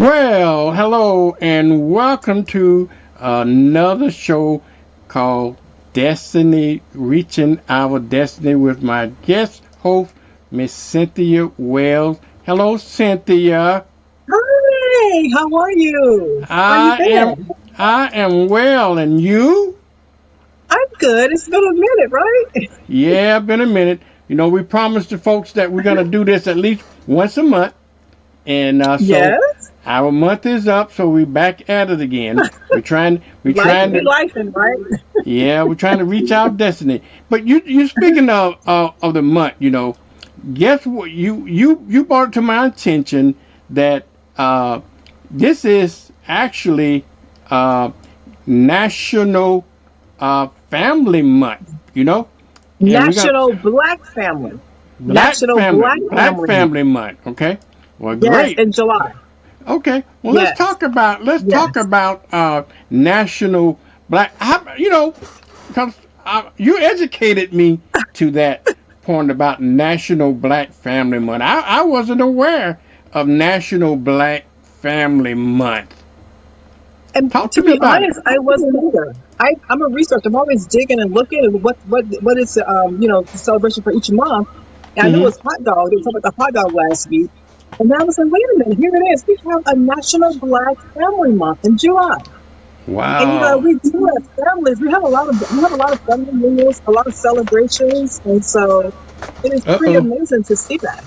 Well, hello and welcome to another show called Destiny Reaching Our Destiny with my guest host, Miss Cynthia Wells. Hello, Cynthia. Hi, how are you? How you I am been? I am well, and you? I'm good. It's been a minute, right? Yeah, been a minute. We promised the folks that we're gonna do this at least once a month, and so Yes. our month is up, so we're back at it again. We're Life trying be to. life, right? Yeah, we're trying to reach our destiny. But you speaking of the month, guess what? You brought it to my attention that this is actually uh, National Family Month. And we got National Black Family. National Black Black Family Month. Family Month. Okay, well, Yes, great. in July. Okay, well, Yes. let's talk Yes. about National Black. Because you educated me to that point about National Black Family Month. I wasn't aware of National Black Family Month. And Talk to to me be about it. honest, I wasn't either. I'm a researcher. I'm always digging and looking at what is the celebration for each month. And I knew it Hmm. was hot dog. They were talking about the hot dog last week. And then I was like, wait a minute, here it is. We have a National Black Family Month in July. And Wow, we do as families, we have a lot of family reunions, a lot of celebrations, and so it is pretty uh-oh, amazing to see that.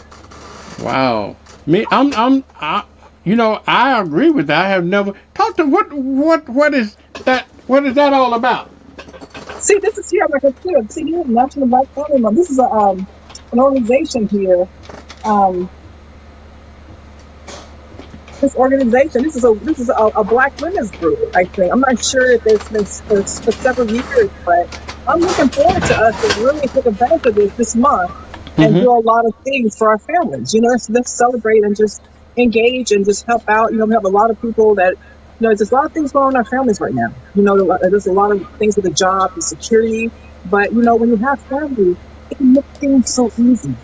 wow. Me, I agree with that. I have never talked to what is that? What is that all about? See, this is here on my computer. See here, National Black Family Month. This is an organization here. Um, this organization, this is a Black women's group. I think I'm not sure if it's been for several years, but I'm looking forward to us to really take advantage of this month and Hmm. do a lot of things for our families. Let's celebrate and just engage and just help out. We have a lot of people that, there's a lot of things going on in our families right now. There's a lot of things with the job, the security, but when you have family, it can make things so easy.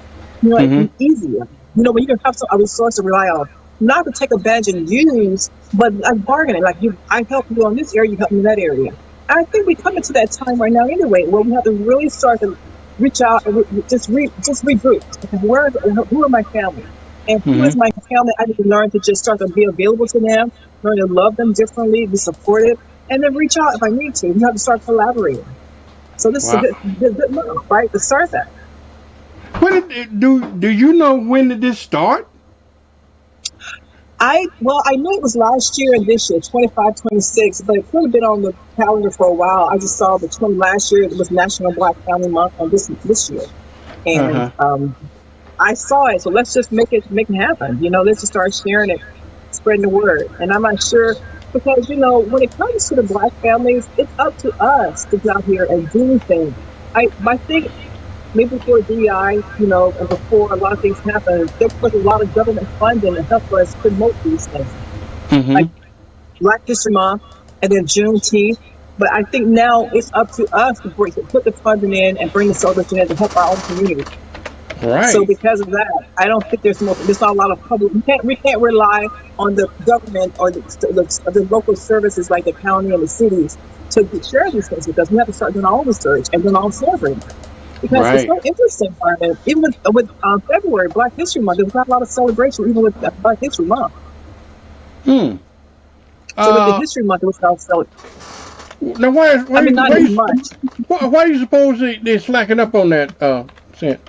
It Hmm. can be easier. When you can have a resource to rely on, not to take advantage and use, but like bargaining. Like I help you on this area, you help me in that area. And I think we come into that time right now anyway, where we have to really start to reach out and just regroup. Okay, who are my family? And who Hmm. is my family? I need to learn to just start to be available to them, learn to love them differently, be supportive, and then reach out if I need to. We have to start collaborating. So this is a Wow. good move, right? To start that. Do you know when did this start? I knew it was last year and this year, 25, 26, but it could have been on the calendar for a while. I just saw the 20 last year. It was National Black Family Month on this year, Uh and huh. I saw it. So let's just make it happen. Let's just start sharing it, spreading the word. And I'm not sure because when it comes to the Black families, it's up to us to get out here and do things. I think maybe before DEI, and before a lot of things happen, there was a lot of government funding to help us promote these things, like Hmm. Black History Month and then Juneteenth. But I think now it's up to us to put the funding in and bring the celebration in to help our own community. So Right. because of that, I don't think there's not a lot of public. We can't rely on the government or the local services like the county and the cities to share these things with us. We have to start doing our own research and doing our own celebrating. Because it's Right. so interesting, Carmen. Even with February, Black History Month, there's not a lot of celebration, even with Black History Month. Hmm. So with the Uh. History Month, it was not Now, why I mean, not as much. why do you suppose they're slacking up on that? Cent?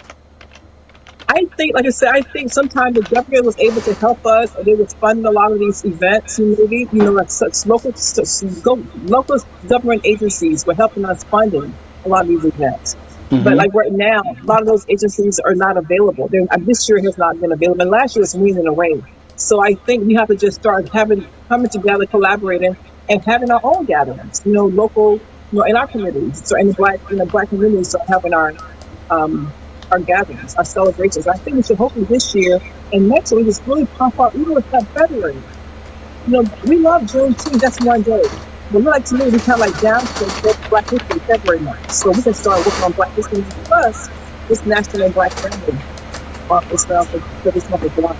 I think, like I said, I think sometimes the government was able to help us, or they was funding a lot of these events. Maybe like such local government agencies were helping us funding a lot of these events. But Hmm. like right now, a lot of those agencies are not available. This year has not been available, and last year was weaning away. So I think we have to just start coming together, collaborating, and having our own gatherings. Local, in our communities, so in the black communities, so having um, our gatherings, our celebrations. I think we should hopefully this year and next year we just really pump up, even with that February. We love Juneteenth, that's one day. But to me, we kind of like down to Black History February month. So we can start working on Black History plus this National Black Family Month as well for this month of July.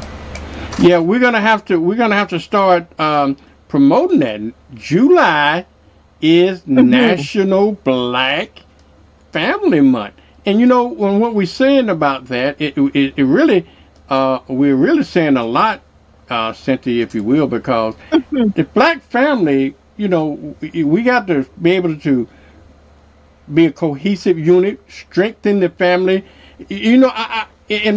Yeah, we're gonna have to start promoting that. July is Hmm. National Black Family Month, and when what we're saying about that, it really we're really saying a lot, Cynthia, if you will, because Hmm. the black family, we got to be able to be a cohesive unit, strengthen the family. In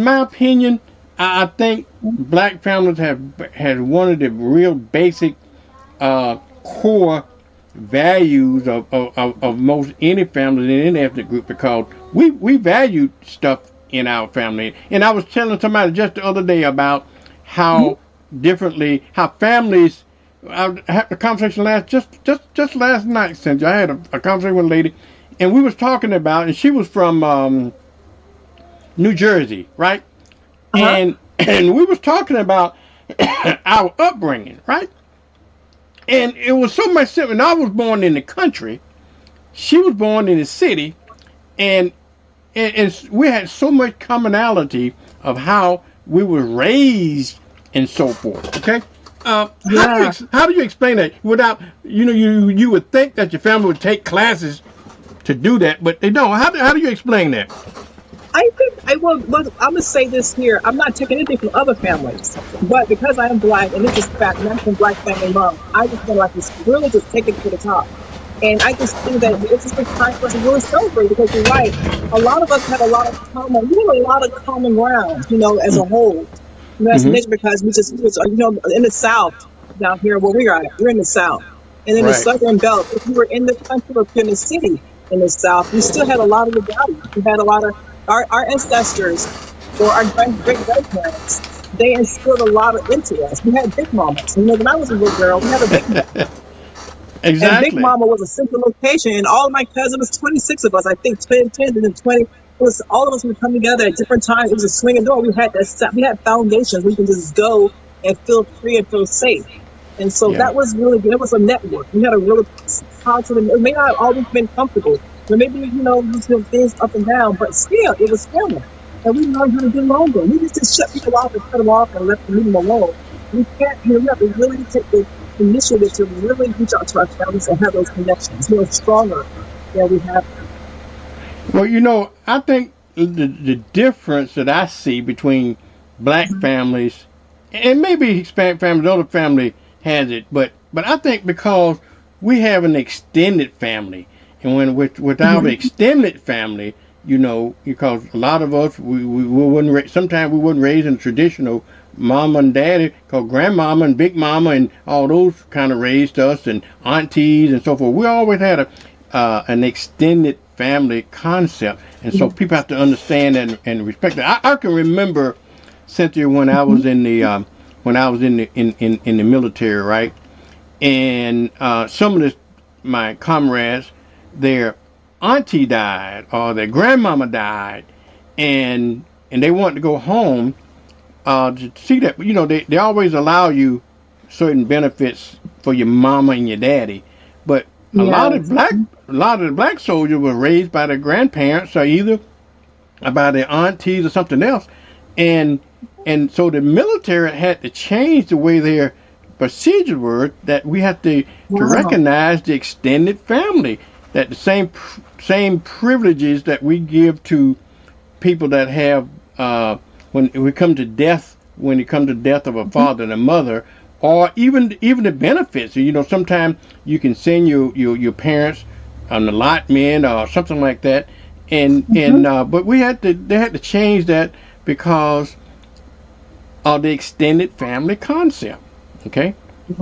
my opinion, I think black families have had one of the real basic core values of most any family in any ethnic group because we value stuff in our family. And I was telling somebody just the other day about how differently how families. I had a conversation just last night, Cynthia. I had a conversation with a lady, and we was talking about, and she was from New Jersey, right? Uh-huh. And we was talking about our upbringing, right? And it was so much simple. And I was born in the country. She was born in the city, and we had so much commonality of how we were raised and so forth. Okay, Yeah. how do you explain that without you would think that your family would take classes to do that, but they don't. How do you explain that? I think I will. Well, I'm gonna say this here. I'm not taking anything from other families, but because I am black, and this is fact, National Black Family Month, I just feel like it's really just take it to the top. And I just think that it's just a time for us to really celebrate because you're right. A lot of us have a lot of common, we have a lot of common ground, as a whole, as a Mm-hmm. nation, because we just, in the South down here where we are at, we're in the South, and in the Right. Southern Belt, if you were in the country or if you're in the city in the South, we still had a lot of the values. We had a lot of our ancestors or our great grandparents. They instilled a lot of into us. We had big mamas. When I was a little girl, we had a big mama. And Big Exactly. Mama was a central location, and all of my cousins, was 26 of us, I think 10 and then 20. It was all of us would come together at different times. It was a swinging door. We had foundations. We can just go and feel free and feel safe. And so Yeah. that was really good. It was a network. We had a really positive. It may not have always been comfortable, but maybe things up and down, but still, it was family. And we learned how to get along. We just shut people off and cut them off and let them leave them alone. We can't. We have to really take the initiative to really reach out to our families and have those connections. We're stronger than we have. Well, I think the difference that I see between black families and maybe Hispanic families, other family has it, but I think because we have an extended family, and with our Mm-hmm. extended family, because a lot of us we wouldn't sometimes we wouldn't raise in traditional mama and daddy, called grandmama and big mama and all those kind of raised us and aunties and so forth. We always had an extended family concept, and so people have to understand and respect that. I can remember, Cynthia, when I was in the military, right? And some of my comrades, their auntie died or their grandmama died, and they wanted to go home to see that. They always allow you certain benefits for your mama and your daddy, but a lot of Yes. black a lot of the black soldiers were raised by their grandparents or either by their aunties or something else, and so the military had to change the way their procedures were, that we have to Wow. recognize the extended family, that the same privileges that we give to people that have when we come to death, when it comes to death of a father and a mother, or even the benefits. Sometimes you can send your parents an allotment or something like that, and Hmm. but they had to change that because of the extended family concept. Okay,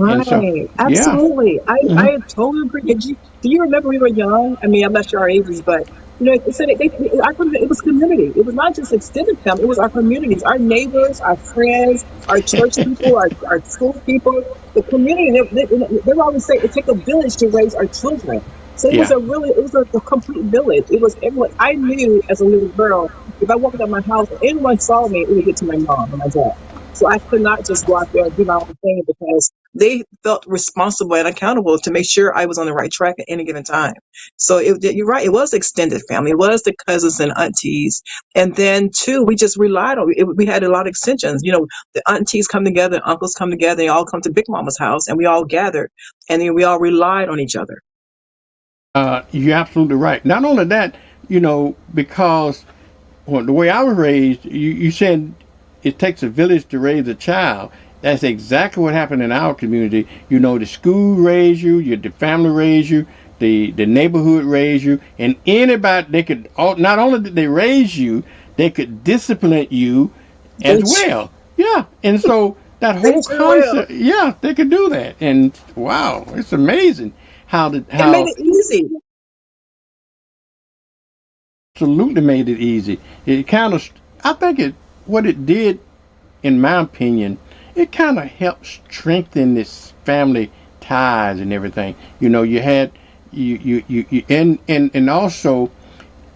and so Right. yeah. Absolutely. Hmm. I totally agree. Do you remember we were young? I mean, I'm not sure our ages, but it said it was community. It was not just extended family. It was our communities, our neighbors, our friends, our church people, our school people, the community. They always say it takes a village to raise our children. So Yeah. it was a complete village. It was everyone. I knew as a little girl, if I walked out my house and anyone saw me, it would get to my mom and my dad. So I could not just go out there and do my own thing because they felt responsible and accountable to make sure I was on the right track at any given time. So you're right. It was extended family. It was the cousins and aunties. And then too, we just relied on it. We had a lot of extensions. The aunties come together, uncles come together, they all come to Big Mama's house and we all gathered and then we all relied on each other. You're absolutely right. Not only that, because well, the way I was raised, you said it takes a village to raise a child. That's exactly what happened in our community. The school raised you, the family raised you, the neighborhood raised you, and anybody they could. Not only did they raise you, they could discipline you They, as well. Yeah, and so that they whole sure will. concept, yeah, they could do that. And wow, it's amazing It made how it easy. absolutely made it easy. It kind of, I think what it did, in my opinion, it kind of helped strengthen this family ties and everything. You had, and also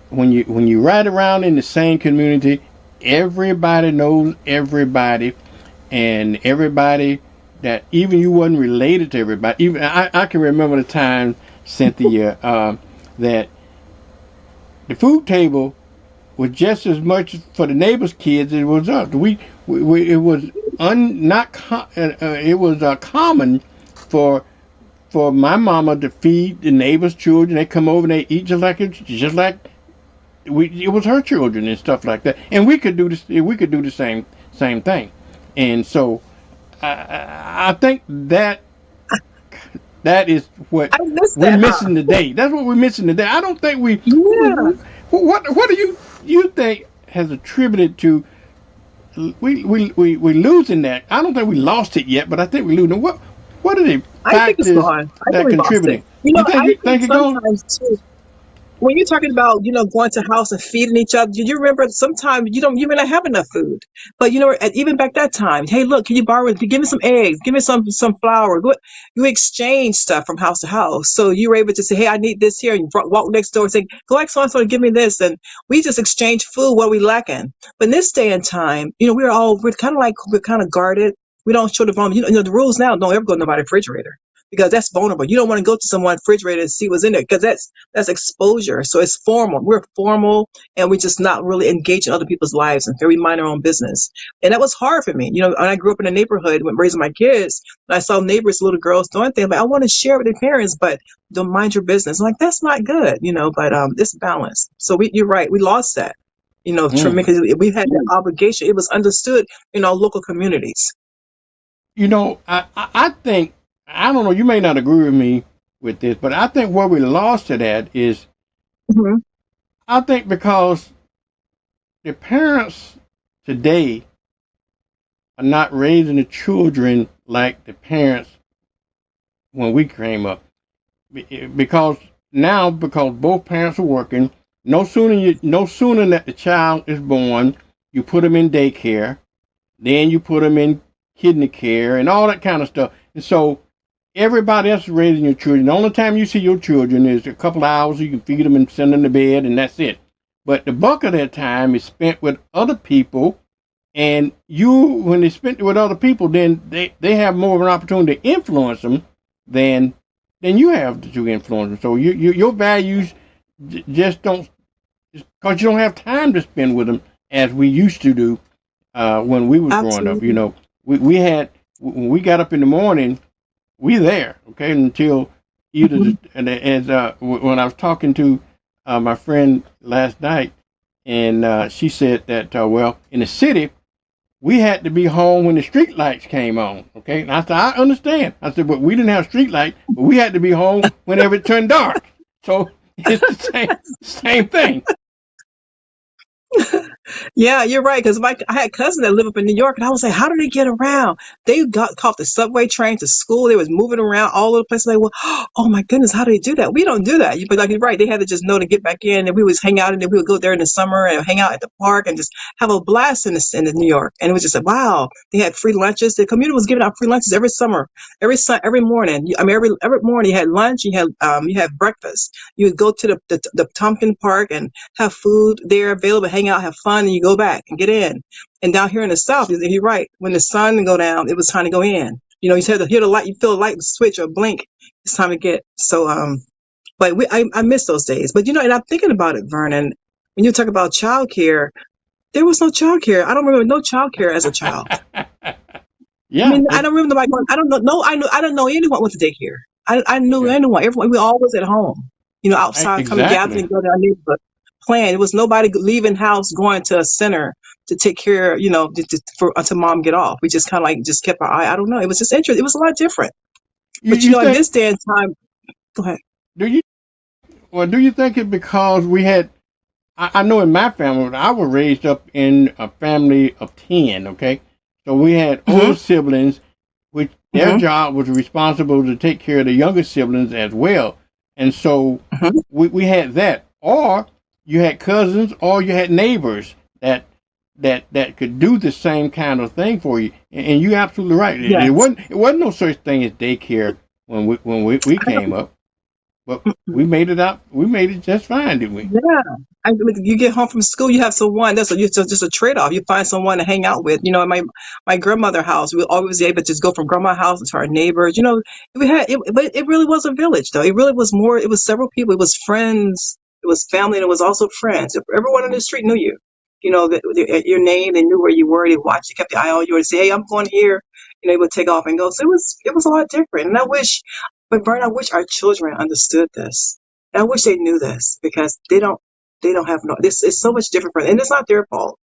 when you ride around in the same community, everybody knows everybody, and everybody that even you wasn't related to everybody. Even I can remember the time, Cynthia, that the food table was just as much for the neighbors' kids as it was us. It was not it was common for my mama to feed the neighbors' children. They come over and they eat just like it was her children and stuff like that. And we could do this. We could do the same thing. And so I think that is what I miss we're that, huh? missing today. That's what we're missing today. I don't think Yeah. what do you think has attributed to we losing that? I don't think we lost it yet, but I think we're losing. What are the I think it's factors gone. I think that we lost it. contributing? You think I you think think it going? sometimes too, when you're talking about, going to house and feeding each other, do you remember sometimes you may not have enough food, but even back that time, hey, look, can you borrow? Give me some eggs, give me some flour. You exchange stuff from house to house, so you were able to say, hey, I need this here, and you walk next door and say, go ask so and so to give me this, and we just exchange food what we lacking. But in this day and time, we're kind of guarded. We don't show the vulnerable. The rules now don't ever go to nobody's refrigerator because that's vulnerable. You don't want to go to someone's refrigerator and see what's in there because that's exposure. So it's formal. We're formal and we're just not really engaged in other people's lives and very mind our own business. And that was hard for me. When I grew up in a neighborhood when raising my kids, and I saw neighbors, little girls doing things, like I want to share with their parents, but don't mind your business. I'm like, that's not good. But it's balanced. So you're right. We lost that. Mm. Because we had that obligation. It was understood in our local communities. I think I don't know. You may not agree with me with this, but I think where we lost it at is Hmm. I think because the parents today are not raising the children like the parents when we came up. Because because both parents are working, no sooner that the child is born, you put them in daycare, then you put them in kidney care and all that kind of stuff. And so everybody else is raising your children. The only time you see your children is a couple of hours you can feed them and send them to bed, and that's it. But the bulk of their time is spent with other people, and when they spend it with other people, then they have more of an opportunity to influence them than you have to influence them. So your values just don't, because you don't have time to spend with them as we used to do when we was growing up. Absolutely. We had when we got up in the morning, we there, okay, until either Mhm. and as when I was talking to my friend last night, and she said that well, in the city we had to be home when the street lights came on, okay. And I said I understand. I said, but we didn't have street light, but we had to be home whenever it turned dark. So it's the same thing. Yeah, you're right. Because I had cousins that live up in New York, and I was like, how do they get around? They got caught the subway train to school. They was moving around all over the place. Like, well, oh my goodness, how do they do that? We don't do that. But like you're right, they had to just know to get back in, and we would hang out, and then we would go there in the summer and hang out at the park and just have a blast in the New York. And it was just like, wow, they had free lunches. The community was giving out free lunches every summer, every morning. I mean, every morning you had lunch, you had breakfast. You would go to the Tompkin Park and have food there available, hang out, have fun, and you go back and get in. And down here in the South, you're right. When the sun go down, it was time to go in. You said to hear the light, you feel a light switch or blink. It's time to get. So, but I miss those days. But and I'm thinking about it, Vernon. When you talk about childcare, there was no childcare. I don't remember no childcare as a child. I Yeah, mean, I don't remember nobody going. I don't know. No, I don't know anyone with a daycare. I knew yeah, anyone. Everyone. We all was at home. Outside, coming exactly. gathering, go to our neighborhood, playing. It was nobody leaving house, going to a center to take care. For until mom get off. We just kind of like just kept our eye. I don't know. It was just interesting. It was a lot different. But You in think? this day and time, go ahead. Do you? Well, do you think it because we had? I know in my family, I was raised up in a family of 10. Okay, so we had older Mhm. siblings, which their Mhm. job was responsible to take care of the younger siblings as well, and so Mhm. we had that. Or you had cousins, or you had neighbors that could do the same kind of thing for you. And you're absolutely right. Yes. It wasn't no such thing as daycare when we came up, but we made it out. We made it just fine, didn't we? Yeah. Mean, you get home from school, you have someone. Just a trade off. You find someone to hang out with. In my grandmother house, we always able to just go from grandma's house to our neighbors. We had it, but it really was a village, though. It really was more. It was several people. It was friends. It was family, and it was also friends. Everyone on the street knew you. Your name. They knew where you were. They watched. They kept the eye on you. And say, "Hey, I'm going here." They would take off and go. So it was a lot different. And but Vern, I wish our children understood this. I wish they knew this because they don't have no this is so much different for them. And it's not their fault.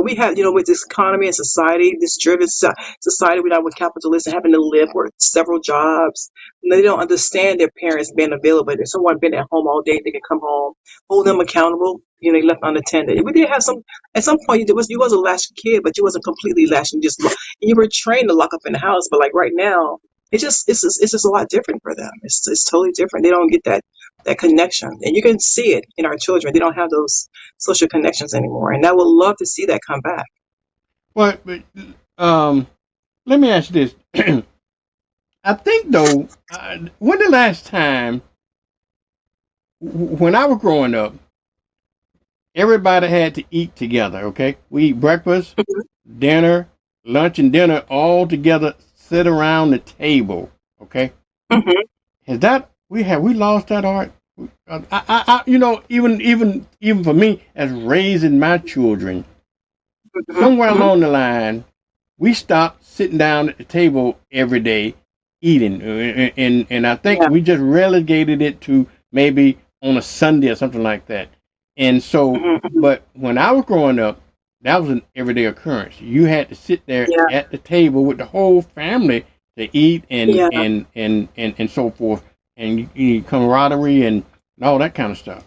We have, with this economy and society, this driven society we have with capitalism having to live work several jobs. And they don't understand their parents being available. There's someone been at home all day, they can come home, hold them accountable, they left unattended. We did have some at some point you was a latchkey kid, but you wasn't completely latched and you were trained to lock up in the house, but like right now, it's just a lot different for them. It's totally different. They don't get that connection. And you can see it in our children. They don't have those social connections anymore. And I would love to see that come back. Well, but, um, let me ask you this. I think though, when the last time when I was growing up, everybody had to eat together. Okay, we eat breakfast, dinner, lunch, and dinner all together. Sit around the table. Okay, Mm-hmm. we lost that art? Even for me as raising my children, Mm-hmm. somewhere Hmm. along the line, we stopped sitting down at the table every day eating, and I think Yeah. we just relegated it to maybe on a Sunday or something like that. And so, Mm-hmm. but when I was growing up, that was an everyday occurrence. You had to sit there Yeah. at the table with the whole family to eat and Yeah. so forth, and camaraderie and all that kind of stuff.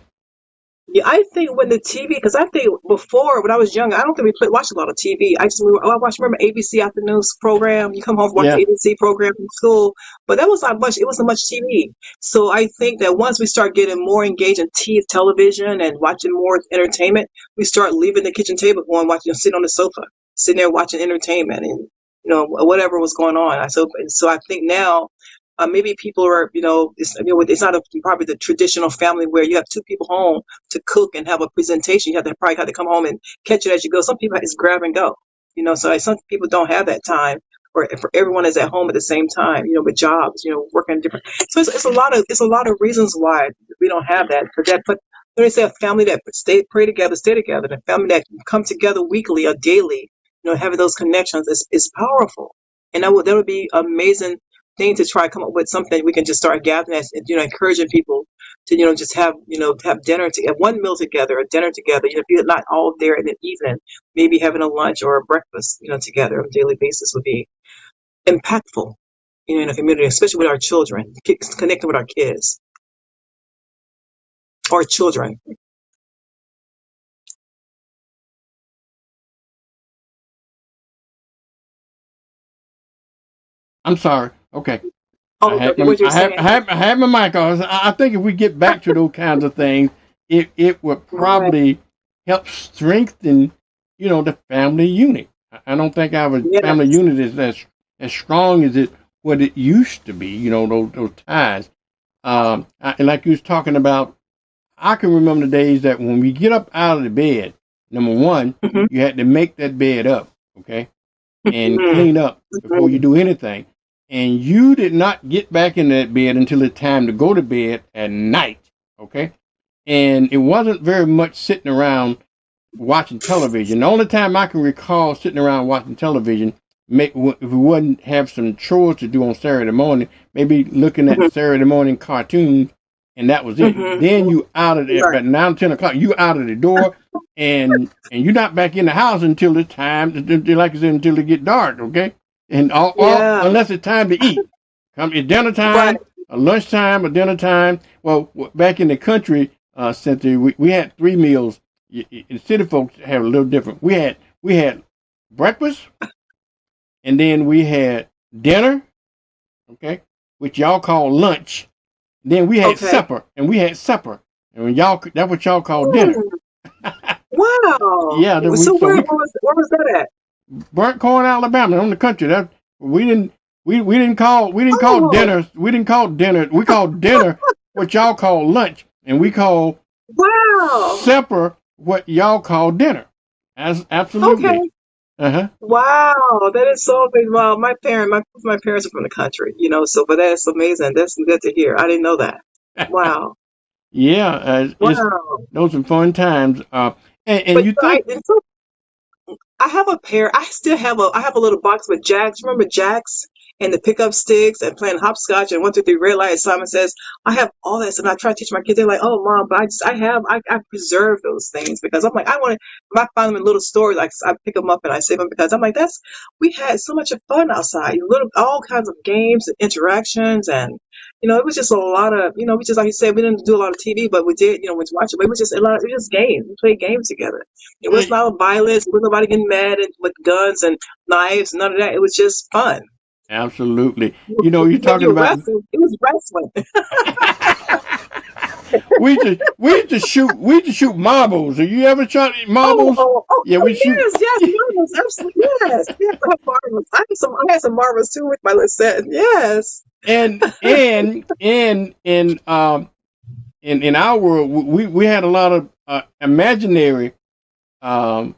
Yeah, I think when the TV, because I think before when I was young, I don't think watched a lot of TV. I just remember, remember ABC afternoons program. You come home watch the Yeah. ABC program from school, but that was not much. It wasn't much TV. So I think that once we start getting more engaged in television and watching more entertainment, we start leaving the kitchen table, going watching, sitting on the sofa, sitting there watching entertainment and whatever was going on. So I think now maybe people are, it's not probably the traditional family where you have two people home to cook and have a presentation. You have to probably have to come home and catch it as you go. Some people it's grab and go, so like some people don't have that time. Or for everyone is at home at the same time, with jobs, working different. So it's a lot of reasons why we don't have that. But when they say a family that pray together, stay together, the family that come together weekly or daily, having those connections is powerful, and that would be amazing thing to try to come up with something we can just start gathering as encouraging people to just have dinner to have one meal together, a dinner together. If you're not all there in the evening, maybe having a lunch or a breakfast together on a daily basis would be impactful. In the community, especially with our children, connecting with our kids or children. I'm sorry. Okay. I Oh, had okay, my what you're saying, I had my mic on. I think if we get back to those kinds of things, it would right? probably help strengthen, the family unit. I don't think our family Yes, unit is as strong as what it used to be. Those ties. And like you was talking about, I can remember the days that when we get up out of the bed, number one, hmm you had to make that bed up, okay, and hmm clean up before you do anything. and you did not get back in that bed until it's time to go to bed at night. Okay, and it wasn't very much sitting around watching television. The only time I can recall sitting around watching television, if we wouldn't have some chores to do on Saturday morning, maybe looking at Mm-hmm. Saturday morning cartoons, and that was it. Mm-hmm. Then you out of there Right. at 9, 10 o'clock. You out of the door, and you're not back in the house until it's time, like I said, until it get dark. Okay, and all Yeah. unless it's time to eat. Come it's dinner Right. time, lunchtime, or dinner time. Well, back in the country, Cynthia, we had 3 meals. The city folks have a little different. We had breakfast, and then we had dinner, okay, which y'all call lunch. Then we had Okay. supper, and we had supper, and when that's what y'all call dinner. Wow. Yeah, So where was that at? Burnt Corn, Alabama, on the country. That we didn't call Oh, dinner. We didn't call dinner. We called dinner what y'all call lunch, and we call wow. supper what y'all call dinner. Absolutely. Okay. Uh-huh. Wow. That is so amazing. Wow. My parents are from the country, so but that's amazing. That's good to hear. I didn't know that. Wow. Yeah, it's Wow. those are fun times. And But you think and so I have a pair. I have a little box with jacks. Remember jacks and the pickup sticks and playing hopscotch and 1, 2, 3 red light. Simon says I have all that stuff. And I try to teach my kids. They're like, "Oh, mom," but I preserve those things because I'm like I want to. If I find them in little stores, like I pick them up and I save them because I'm like we had so much fun outside. Little all kinds of games and interactions and it was just a lot of we just like you said we didn't do a lot of TV, but we did we watch it. But it was just a lot. It was just games. We played games together. It was uh, not violence. It was nobody getting mad and with guns and knives. None of that. It was just fun. absolutely. You're If talking you about wrestle, it was wrestling. we used to shoot marbles. Have you ever shot Oh, marbles? oh, oh, Yeah, oh, we shoot. yes, marbles, absolutely, yes. Yes, I have marbles. I had some marbles too with my little set. Yes. And in our world, we had a lot of imaginary um,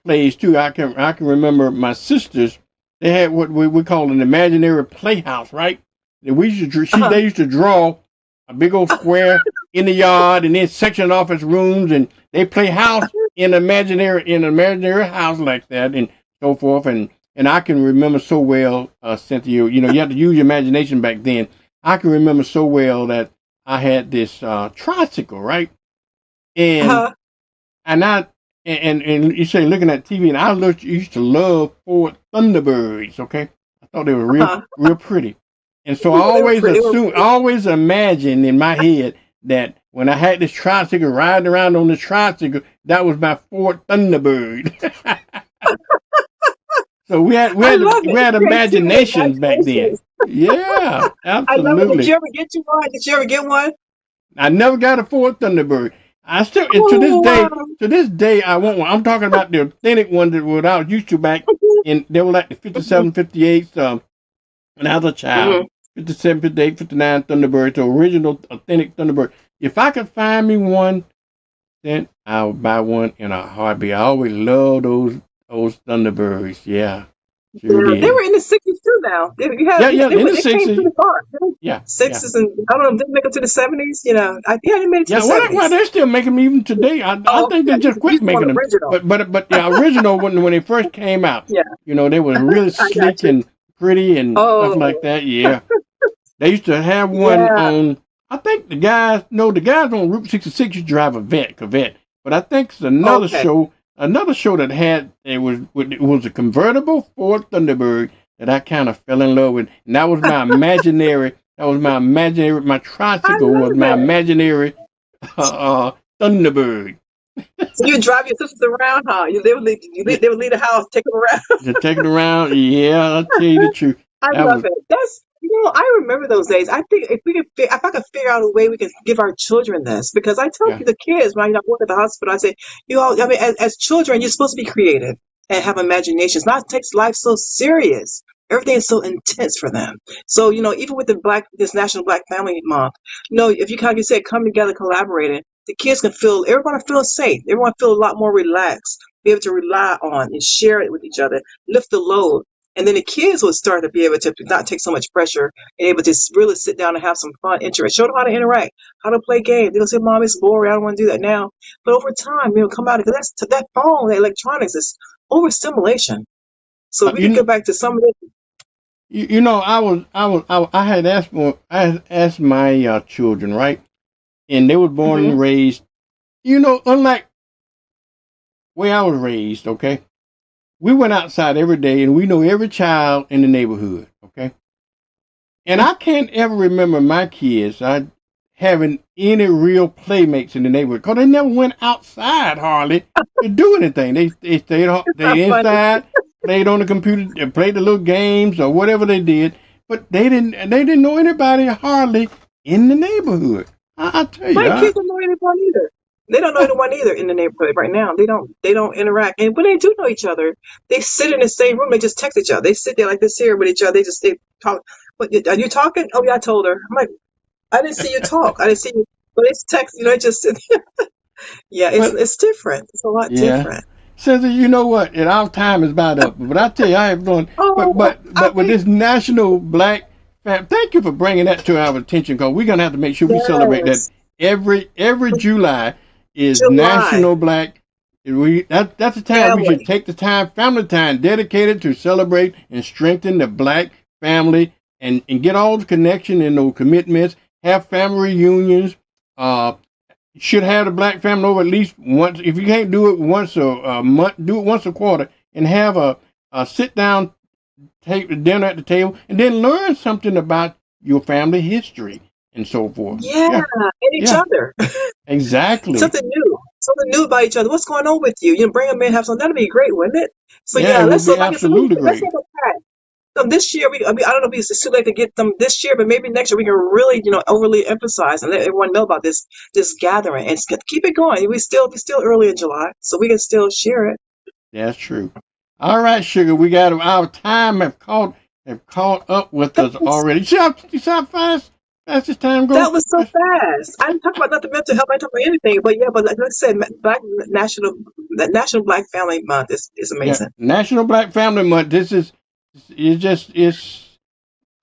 plays too. I can remember my sisters. They had what we call an imaginary playhouse, right? And we used to Uh-huh. they used to draw a big old square in the yard and then section off its rooms, and they play house in an imaginary house like that and so forth. And I can remember so well, Cynthia. You had to use your imagination back then. I can remember so well that I had this tricycle, right? And Uh-huh. and I and you say looking at TV, and used to love Ford Thunderbirds. Okay, I thought they were real Uh-huh. real pretty, and so I Ooh, they were always pretty. They were assume, I pretty. always imagined in my head that when I had this tricycle riding around on this tricycle, that was my Ford Thunderbird. So we had we I had love we it. had Creativity, imaginations back then. imaginations. Yeah, I love it. Did absolutely. you ever get you one? Did you ever get one? I never got a Ford Thunderbird. I still, to this Oh, day, wow. I want one. I'm talking about the authentic one that what I was used to back in. They were like the 57, 58 when I was a child. Hmm. 57, 58, 59 Thunderbird, the original authentic Thunderbird. If I could find me one, then I would buy one in a heartbeat. I always loved those Thunderbirds. Yeah, sure Yeah, they did. were in the '60s too. Now you Yeah, had yeah, in the they came '60s. pretty far. Yeah, yeah. '60s and I don't know, didn't make it to the '70s. Yeah, they made it to the Yeah, well, '70s. they're still making them even today. I Oh, think they yeah, just you quit want making them. original? But the original when they first came out, Yeah, they was really I got sleek you. and pretty and stuff like Oh, that. Yeah, they used to have one yeah. on. I think the guys on Route 66 used to drive a Corvette. But I think it's Okay. another show that had it was a convertible Ford Thunderbird that I kind of fell in love with, and that was my imaginary. That was my imaginary. My I tricycle was love my it. imaginary Thunderbird. So you drive your sisters around, huh? They would leave the house, take them around. To take it around, yeah, I'll tell you the truth. I That love was it. I remember those days. I think if I could figure out a way we could give our children this, because I tell yeah, the kids when I work at the hospital, I say, I mean, as children, you're supposed to be creative and have imaginations, not take life so serious. Everything is so intense for them. So, even with this National Black Family Month, if you kind of, you said, come together, collaborating, the kids can everyone feel safe. Everyone feel a lot more relaxed, be able to rely on and share it with each other, lift the load. And then the kids would start to be able to not take so much pressure and able to really sit down and have some fun, interest, show them how to interact, how to play games. They'll say, Mom, it's boring. I don't want to do that now. But over time, come out because that phone, the electronics is overstimulation. So we You can know, get back to some of it. you know, I had asked my children, right, and they were born Hmm. and raised. You know, unlike way I was raised, okay, we went outside every day, and we know every child in the neighborhood, okay. And I can't ever remember my kids having any real playmates in the neighborhood because they never went outside hardly to do anything. They It's not stayed funny. inside, played on the computer, played the little games or whatever they did. But they didn't know anybody hardly in the neighborhood. I tell you, My kids don't know anyone either. They don't know anyone either in the neighborhood right now. They don't interact. And when they do know each other, they sit in the same room. They just text each other. They sit there like this here with each other. They talk. But are you talking? Oh yeah, I told her. I'm like, I didn't see you talk. I didn't see you. But it's text. It just sit. Yeah, but it's different. It's a lot yeah. different. Says you know what? And our time is about up. But I tell you, I have done. But Oh, but I but with think this National Black thank you for bringing that to our attention because we're gonna have to make sure we celebrate that yes. every July is July National Black. That's the time we should family. take the time, family time, dedicated to celebrate and strengthen the Black family and get all the connection and those commitments. Have family reunions. Uh, should have the Black family over at least once. If you can't do it once a month, do it once a quarter, and have a sit down, take the dinner at the table, and then learn something about your family history and so forth. Yeah, Yeah, and each yeah, other. exactly. Something new about each other. What's going on with you? Bring them in, have some. That'd be great, wouldn't it? So Yeah, yeah, it would let's be like I said, absolutely let's great. make a pact. So this year, I don't know if it's too late to get them this year, but maybe next year we can really, overly emphasize and let everyone know about this gathering and keep it going. We still early in July, so we can still share it. That's true. All right, sugar, we got our time have caught up with That us was already. You see how fast this time go? that was so fast. I didn't talk about nothing mental health. I didn't talk about anything, but yeah, but like I said, Black National Black Family Month is Yeah, amazing. National Black Family Month. This is it's just it's.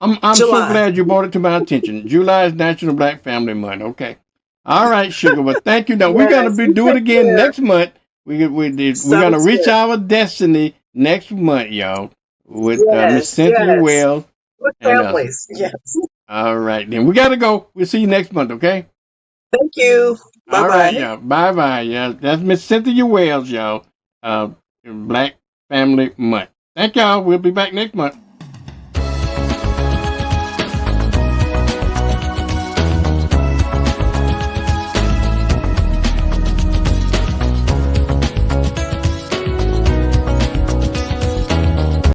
I'm so July, glad you brought it to my attention. July is National Black Family Month. Okay. All right, sugar. Well, thank you. Now we're gonna yes. be You do it take again care. next month. We're gonna Sounds reach good. our destiny next month, y'all, with Miss Yes, Cynthia yes. Wells With and us. families. Yes. All right, then we gotta go. We'll see you next month. Okay. Thank you. Bye All right, bye. y'all. Bye bye. Yeah, that's Miss Cynthia Wells, y'all. Uh, Black Family Month. Thank y'all. We'll be back next month.